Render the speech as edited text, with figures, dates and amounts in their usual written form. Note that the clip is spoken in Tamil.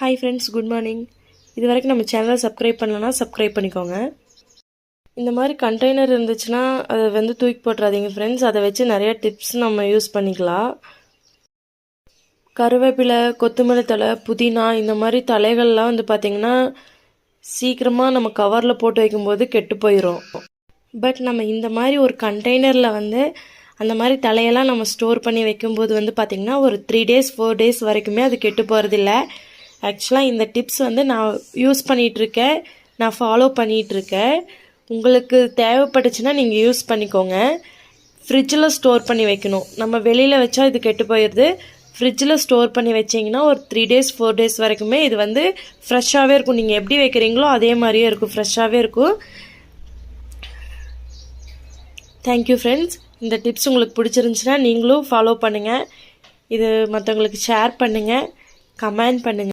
Hi friends, good morning. இது வரைக்கும் நம்ம சேனலை சப்ஸ்கிரைப் பண்ணலன்னா சப்ஸ்கிரைப் பண்ணிக்கோங்க. இந்த மாதிரி கண்டெய்னர் இருந்துச்சுன்னா அதை வந்து தூக்கி போட்டுறாதீங்க ஃப்ரெண்ட்ஸ். அதை வச்சு நிறைய டிப்ஸ் நம்ம யூஸ் பண்ணிக்கலாம். கருவேப்பிலை, கொத்தமல்லி தழை, புதினா இந்த மாதிரி தலைகள்லாம் வந்து பார்த்திங்கன்னா சீக்கிரமாக நம்ம கவரில் போட்டு வைக்கும்போது கெட்டு போயிடும். பட் நம்ம இந்த மாதிரி ஒரு கண்டெய்னரில் வந்து அந்த மாதிரி தலையெல்லாம் நம்ம ஸ்டோர் பண்ணி வைக்கும்போது வந்து பார்த்திங்கன்னா ஒரு 3 days 4 days வரைக்குமே அது கெட்டு போகிறதில்ல. ஆக்சுவலாக இந்த டிப்ஸ் வந்து நான் யூஸ் பண்ணிகிட்ருக்கேன், நான் ஃபாலோ பண்ணிகிட்ருக்கேன். உங்களுக்கு தேவைப்பட்டுச்சுன்னா நீங்கள் யூஸ் பண்ணிக்கோங்க. ஃப்ரிட்ஜில் ஸ்டோர் பண்ணி வைக்கணும். நம்ம வெளியில் வச்சா இது கெட்டு போயிடுது. ஃப்ரிட்ஜில் ஸ்டோர் பண்ணி வச்சிங்கன்னா ஒரு 3 days 4 days வரைக்குமே இது வந்து ஃப்ரெஷ்ஷாகவே இருக்கும். நீங்கள் எப்படி வைக்கிறீங்களோ அதே மாதிரியே இருக்கும், ஃப்ரெஷ்ஷாகவே இருக்கும். Thank you friends. இந்த டிப்ஸ் உங்களுக்கு பிடிச்சிருந்துச்சுன்னா நீங்களும் ஃபாலோ பண்ணுங்கள். இது மற்றவங்களுக்கு ஷேர் பண்ணுங்கள், கமெண்ட் பண்ணுங்கள்.